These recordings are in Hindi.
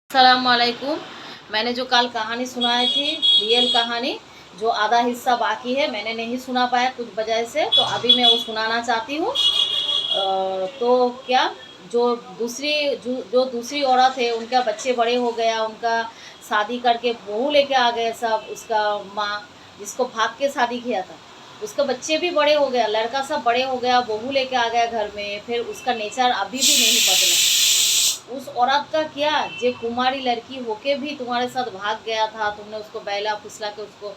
अस्सलामुअलैकुम। मैंने जो कल कहानी सुनाई थी, रियल कहानी, जो आधा हिस्सा बाकी है, मैंने नहीं सुना पाया कुछ वजह से, तो अभी मैं वो सुनाना चाहती हूँ। तो क्या, जो दूसरी औरत है, उनका बच्चे बड़े हो गया, उनका शादी करके बहू लेके आ गए सब, उसका माँ जिसको भाग के शादी किया था, उसका बच्चे भी बड़े हो गया, लड़का सब बड़े हो गया, बहू लेके आ गया घर में। फिर उसका नेचर अभी भी नहीं बदला। उस औरत का क्या, जे कुमारी लड़की होके भी तुम्हारे साथ भाग गया था, तुमने उसको बैला फुसला के उसको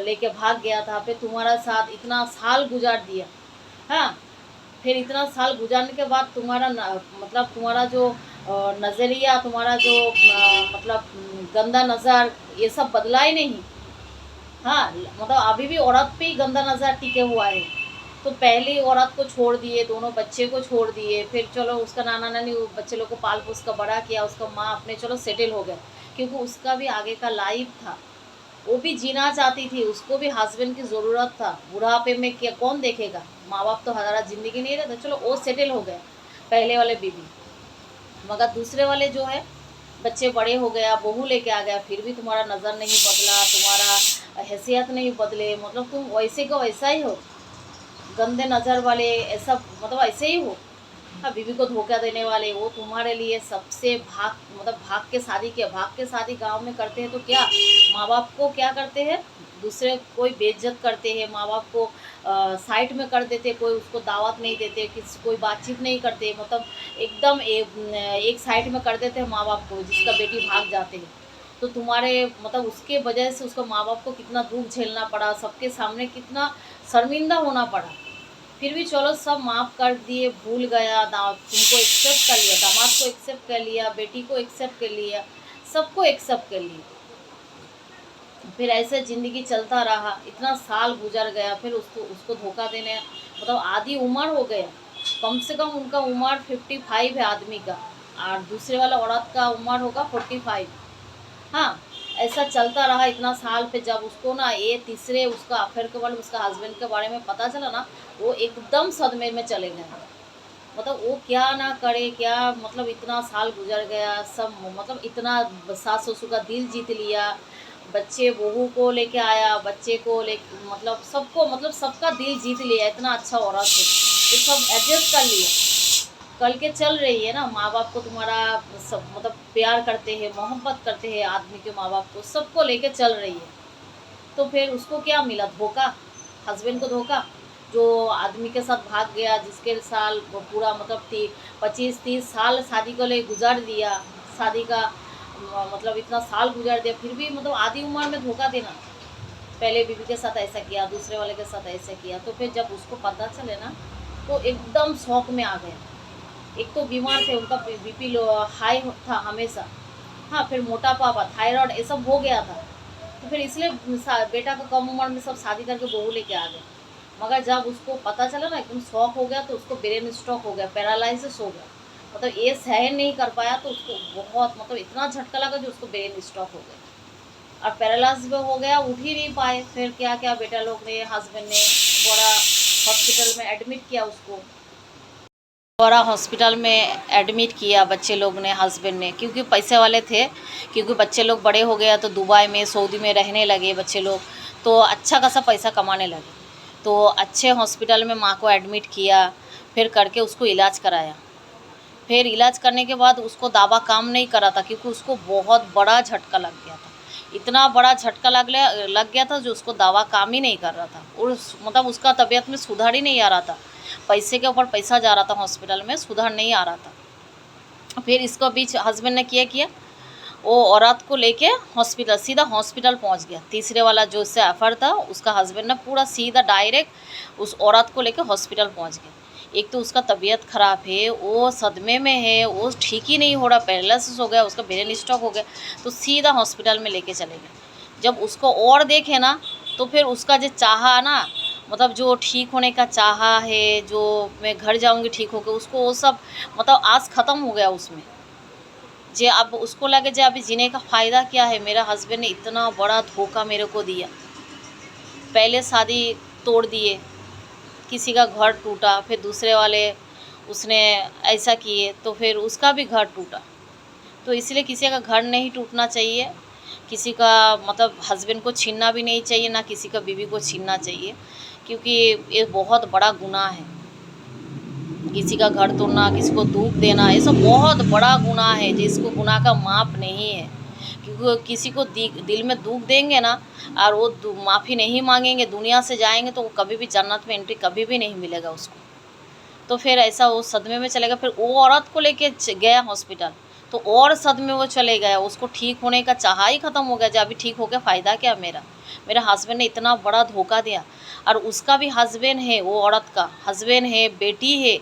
लेके भाग गया था, फिर तुम्हारा साथ इतना साल गुजार दिया। हाँ, फिर इतना साल गुजारने के बाद तुम्हारा मतलब तुम्हारा जो नज़रिया, तुम्हारा जो मतलब गंदा नज़र, ये सब बदला ही नहीं। हाँ, मतलब अभी भी औरत पे ही गंदा नज़र टिके हुआ है। तो पहली औरत को छोड़ दिए, दोनों बच्चे को छोड़ दिए, फिर चलो उसका नाना नानी बच्चे लोग को पाल पोस का बड़ा किया, उसका माँ अपने चलो सेटल हो गए, क्योंकि उसका भी आगे का लाइफ था, वो भी जीना चाहती थी, उसको भी हस्बैंड की ज़रूरत था। बुढ़ापे में क्या कौन देखेगा, माँ बाप तो हज़ारा ज़िंदगी नहीं रहता, चलो वो सेटल हो गए पहले वाले बीबी। मगर दूसरे वाले जो है, बच्चे बड़े हो गया, बहू लेके आ गया, फिर भी तुम्हारा नज़र नहीं बदला, तुम्हारा हैसियत नहीं बदले, मतलब तुम वैसे का वैसा ही हो, गंदे नज़र वाले, ऐसा मतलब ऐसे ही हो। हाँ, बीवी को धोखा देने वाले, वो तुम्हारे लिए सबसे भाग के शादी किया। भाग के शादी गांव में करते हैं तो क्या, माँ बाप को क्या करते हैं, दूसरे कोई बेइज्जत करते हैं, माँ बाप को साइड में कर देते, कोई उसको दावत नहीं देते, किसी कोई बातचीत नहीं करते, मतलब एकदम एक साइड में कर देते हैं माँ बाप को, जिसका बेटी भाग जाते हैं। तो तुम्हारे मतलब उसके वजह से उसको माँ बाप को कितना दुख झेलना पड़ा, सबके सामने कितना शर्मिंदा होना पड़ा। फिर भी चलो सब माफ़ कर दिए, भूल गया, तुमको एक्सेप्ट कर लिया, दामाद को एक्सेप्ट कर लिया, बेटी को एक्सेप्ट कर लिया, सबको एक्सेप्ट कर लिया। फिर ऐसे ज़िंदगी चलता रहा, इतना साल गुजर गया, फिर उसको उसको धोखा देने, मतलब आधी उम्र हो गया, कम से कम उनका उम्र 55 है आदमी का, और दूसरे वाला औरत का उम्र होगा 45। हाँ, ऐसा चलता रहा इतना साल। पे जब उसको ना ये तीसरे उसका अफेयर के बारे में, उसका हस्बैंड के बारे में पता चला ना, वो एकदम सदमे में चले गए। मतलब वो क्या ना करे क्या, मतलब इतना साल गुजर गया, सब मतलब इतना सास ससुर का दिल जीत लिया, बच्चे बहू को लेके आया, बच्चे को ले मतलब सबको, मतलब सबका दिल जीत लिया, इतना अच्छा औरत है, ये सब एडजस्ट कर लिया। कल के चल रही है ना, माँ बाप को तुम्हारा सब मतलब प्यार करते हैं, मोहब्बत करते हैं आदमी के माँ बाप को, सबको लेके चल रही है। तो फिर उसको क्या मिला, धोखा, हस्बैंड को धोखा। जो आदमी के साथ भाग गया, जिसके साल वो पूरा मतलब 25-30 साल शादी को ले गुजार दिया, शादी का मतलब इतना साल गुजार दिया, फिर भी मतलब आधी उम्र में धोखा देना। पहले बीवी के साथ ऐसा किया, दूसरे वाले के साथ ऐसा किया, तो फिर जब उसको पता चले ना, तो एकदम शौक में आ गया। एक तो बीमार थे, उनका बीपी लो हाई था हमेशा। हाँ, फिर मोटापा, थायराइड, ये सब हो गया था। तो फिर इसलिए बेटा को कम उम्र में सब शादी करके बहू लेके आ गए। मगर जब उसको पता चला ना, एकदम शौक हो गया, तो उसको ब्रेन स्ट्रोक हो गया, पैरालिसिस हो गया, मतलब ये सहन नहीं कर पाया, तो उसको बहुत मतलब इतना झटका लगा जो उसको ब्रेन स्ट्रोक हो गया, और पैरालाइज भी हो गया, उठ ही नहीं पाए। फिर क्या क्या बेटा लोग ने, हस्बैंड ने बड़ा हॉस्पिटल में एडमिट किया उसको, बड़ा हॉस्पिटल में एडमिट किया बच्चे लोग ने, हस्बैंड ने, क्योंकि पैसे वाले थे, क्योंकि बच्चे लोग बड़े हो गया तो दुबई में सऊदी में रहने लगे बच्चे लोग, तो अच्छा खासा पैसा कमाने लगे। तो अच्छे हॉस्पिटल में माँ को एडमिट किया, फिर करके उसको इलाज कराया। फिर इलाज करने के बाद उसको दवा काम नहीं करा था, क्योंकि उसको बहुत बड़ा झटका लग गया था, इतना बड़ा झटका लग गया था जो उसको दवा काम ही नहीं कर रहा था, और मतलब उसका तबीयत में सुधार ही नहीं आ रहा था, पैसे के ऊपर पैसा जा रहा था हॉस्पिटल में, सुधार नहीं आ रहा था। फिर इसको बीच हस्बैंड ने किया वो औरत को लेके हॉस्पिटल, सीधा हॉस्पिटल पहुंच गया। तीसरे वाला जो उससे अफर था, उसका हस्बैंड ने पूरा सीधा डायरेक्ट उस औरत को लेके हॉस्पिटल पहुंच गया। एक तो उसका तबीयत ख़राब है, वो सदमे में है, वो ठीक ही नहीं हो रहा, पैरालिसिस हो गया, उसका ब्रेन स्ट्रोक हो गया, तो सीधा हॉस्पिटल में लेके चले गए। जब उसको और देखे ना, तो फिर उसका जो चाहा ना, मतलब जो ठीक होने का चाहा है, जो मैं घर जाऊंगी ठीक होकर, उसको वो सब मतलब आस ख़त्म हो गया उसमें। जे अब उसको लगे जे अभी जीने का फ़ायदा क्या है, मेरा हस्बैंड ने इतना बड़ा धोखा मेरे को दिया, पहले शादी तोड़ दिए, किसी का घर टूटा, फिर दूसरे वाले उसने ऐसा किए, तो फिर उसका भी घर टूटा। तो इसलिए किसी का घर नहीं टूटना चाहिए, किसी का मतलब हस्बैंड को छीनना भी नहीं चाहिए, ना किसी का बीवी को छीनना चाहिए, क्योंकि ये बहुत बड़ा गुनाह है। किसी का घर तोड़ना, किसी को दुख देना, ये सब बहुत बड़ा गुनाह है जिसको गुनाह का माप नहीं है। क्योंकि किसी को दिल में दुख देंगे ना और वो माफ़ी नहीं मांगेंगे, दुनिया से जाएंगे, तो वो कभी भी जन्नत में एंट्री कभी भी नहीं मिलेगा उसको। तो फिर ऐसा वो सदमे में चलेगा। फिर वो औरत को लेके गया हॉस्पिटल, तो और सदमे वो चले गया, उसको ठीक होने का चाह ही ख़त्म हो गया। जब अभी ठीक हो गया फ़ायदा क्या मेरा हस्बैंड ने इतना बड़ा धोखा दिया। और उसका भी हस्बैंड है, वो औरत का हस्बैंड है, बेटी है,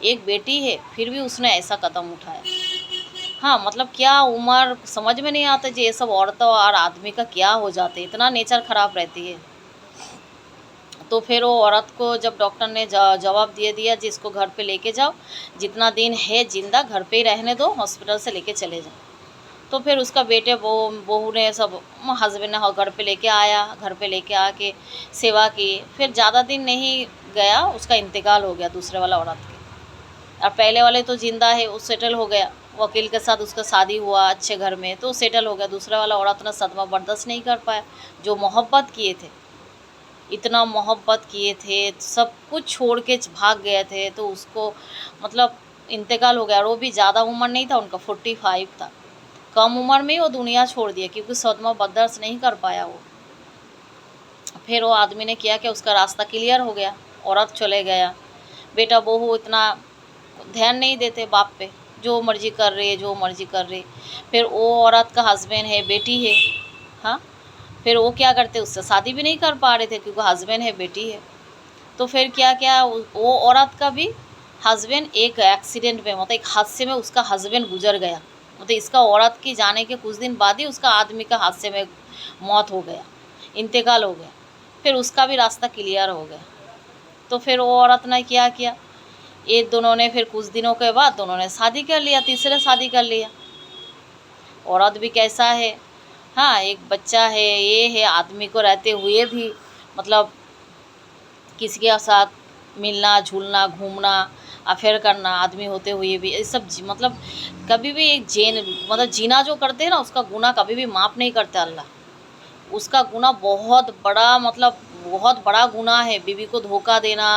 एक बेटी है, फिर भी उसने ऐसा कदम उठाया। हाँ, मतलब क्या उम्र समझ में नहीं आता जी, ये सब औरतों और आदमी का क्या हो जाते, इतना नेचर ख़राब रहती है। तो फिर वो औरत को जब डॉक्टर ने जवाब दे दिया जी इसको घर पे लेके जाओ, जितना दिन है जिंदा घर पे ही रहने दो, हॉस्पिटल से लेके चले जाओ। तो फिर उसका बेटे बहू ने सब हस्बैंड ने घर पे लेके आया, घर पे लेके आके सेवा की। फिर ज़्यादा दिन नहीं गया, उसका इंतकाल हो गया दूसरे वाला औरत के। और पहले वाले तो ज़िंदा है, वो सेटल हो गया, वकील के साथ उसका शादी हुआ अच्छे घर में, तो सेटल हो गया। दूसरा वाला औरत ने सदमा बर्दाश्त नहीं कर पाया, जो मोहब्बत किए थे, इतना मोहब्बत किए थे, सब कुछ छोड़ के भाग गए थे, तो उसको मतलब इंतकाल हो गया। और वो भी ज़्यादा उम्र नहीं था उनका, 45 था, कम उम्र में ही वो दुनिया छोड़ दिया, क्योंकि सदमा बर्दाश्त नहीं कर पाया वो। फिर वो आदमी ने किया कि उसका रास्ता क्लियर हो गया, औरत चले गया। बेटा बहू इतना ध्यान नहीं देते बाप पे, जो मर्जी कर रहे, जो मर्जी कर रहे। फिर वो औरत का हस्बैंड है, बेटी है, हाँ, फिर वो क्या करते, उससे शादी भी नहीं कर पा रहे थे क्योंकि हस्बैंड है, बेटी है। तो फिर क्या क्या वो औरत का भी हस्बैंड एक एक्सीडेंट में, मतलब एक हादसे में उसका हस्बैंड गुजर गया। मतलब इसका औरत की जाने के कुछ दिन बाद ही उसका आदमी का हादसे में मौत हो गया, इंतकाल हो गया। फिर उसका भी रास्ता क्लियर हो गया। तो फिर वो औरत ने क्या किया, ये दोनों ने फिर कुछ दिनों के बाद दोनों ने शादी कर लिया, तीसरे शादी कर लिया। औरत भी कैसा है, हाँ, एक बच्चा है, ये है, आदमी को रहते हुए भी मतलब किसी के साथ मिलना झूलना घूमना अफेयर करना, आदमी होते हुए भी ये सब मतलब कभी भी एक मतलब जीना जो करते हैं ना, उसका गुनाह कभी भी माफ़ नहीं करता अल्लाह। उसका गुनाह बहुत बड़ा, मतलब बहुत बड़ा गुनाह है। बीवी को धोखा देना,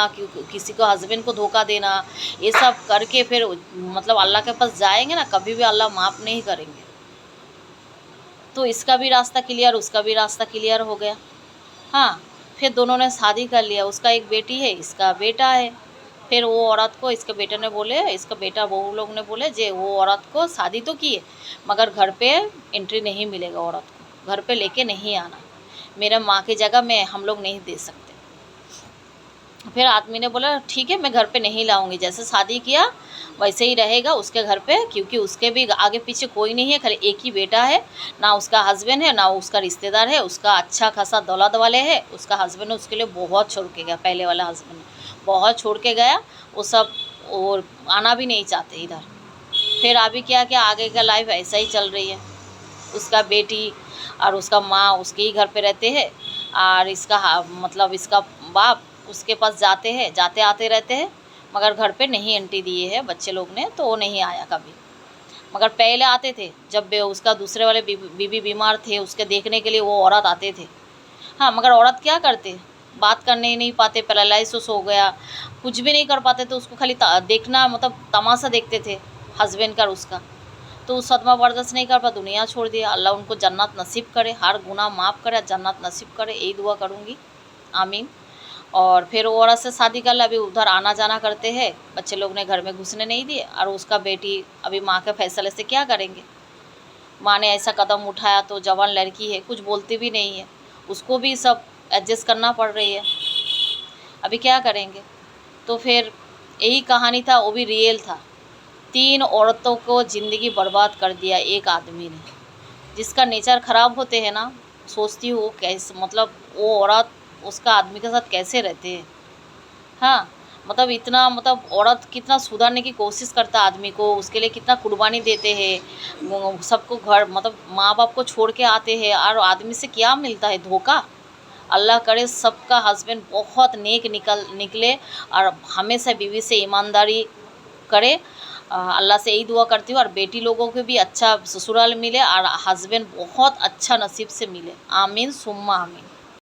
किसी को हस्बैंड को धोखा देना, ये सब करके फिर मतलब अल्लाह के पास जाएंगे ना, कभी भी अल्लाह माफ़ नहीं करेंगे। तो इसका भी रास्ता क्लियर, उसका भी रास्ता क्लियर हो गया। हाँ, फिर दोनों ने शादी कर लिया, उसका एक बेटी है, इसका बेटा है। फिर वो औरत को इसके बेटे ने बोले, इसका बेटा बहू लोग ने बोले जे वो औरत को शादी तो की है मगर घर पे एंट्री नहीं मिलेगा, औरत को घर पे लेके नहीं आना, मेरा माँ की जगह में हम लोग नहीं दे सकते। फिर आदमी ने बोला ठीक है, मैं घर पे नहीं लाऊंगी, जैसे शादी किया वैसे ही रहेगा उसके घर पे, क्योंकि उसके भी आगे पीछे कोई नहीं है, खाली एक ही बेटा है, ना उसका हस्बैंड है ना उसका रिश्तेदार है। उसका अच्छा खासा दौलत वाले है, उसका हस्बैंड ने उसके लिए बहुत छोड़ के गया, पहले वाला हस्बैंड बहुत छोड़ के गया, वो सब और आना भी नहीं चाहते इधर। फिर अभी क्या क्या आगे का लाइफ ऐसा ही चल रही है। उसका बेटी और उसका माँ उसके ही घर पे रहते हैं, और इसका मतलब इसका बाप उसके पास जाते आते रहते हैं, मगर घर पे नहीं एंट्री दिए है बच्चे लोग ने, तो वो नहीं आया कभी। मगर पहले आते थे, जब उसका दूसरे वाले बीवी बीमार थे, उसके देखने के लिए वो औरत आते थे। हाँ, मगर औरत क्या करते, बात करने ही नहीं पाते, पैरालाइसिस हो गया, कुछ भी नहीं कर पाते, तो उसको खाली देखना, मतलब तमाशा देखते थे हस्बैंड का उसका। तो सदमा बर्दाश्त नहीं कर पा, दुनिया छोड़ दिया। अल्लाह उनको जन्नत नसीब करे, हर गुनाह माफ़ करे, जन्नत नसीब करे, यही दुआ करूँगी, आमीन। और फिर वो औरत से शादी कर ला, अभी उधर आना जाना करते हैं, बच्चे लोग ने घर में घुसने नहीं दिए। और उसका बेटी अभी माँ के फैसले से क्या करेंगे, माँ ने ऐसा कदम उठाया, तो जवान लड़की है, कुछ बोलती भी नहीं है, उसको भी सब एडजस्ट करना पड़ रही है, अभी क्या करेंगे। तो फिर यही कहानी था, वो भी रियल था। 3 औरतों को ज़िंदगी बर्बाद कर दिया एक आदमी ने, जिसका नेचर ख़राब होते हैं ना, सोचती हूँ कैसे, मतलब वो औरत उसका आदमी के साथ कैसे रहते हैं। हाँ, मतलब इतना, मतलब औरत कितना सुधारने की कोशिश करता आदमी को, उसके लिए कितना कुर्बानी देते हैं, सबको घर मतलब माँ बाप को छोड़ के आते हैं, और आदमी से क्या मिलता है, धोखा। अल्लाह करे सबका हस्बैंड बहुत नेक निकले, और हमेशा बीवी से ईमानदारी करे, अल्लाह से यही दुआ करती हूँ, और बेटी लोगों को भी अच्छा ससुराल मिले और हस्बैंड बहुत अच्छा नसीब से मिले। आमीन सुम्मा आमीन।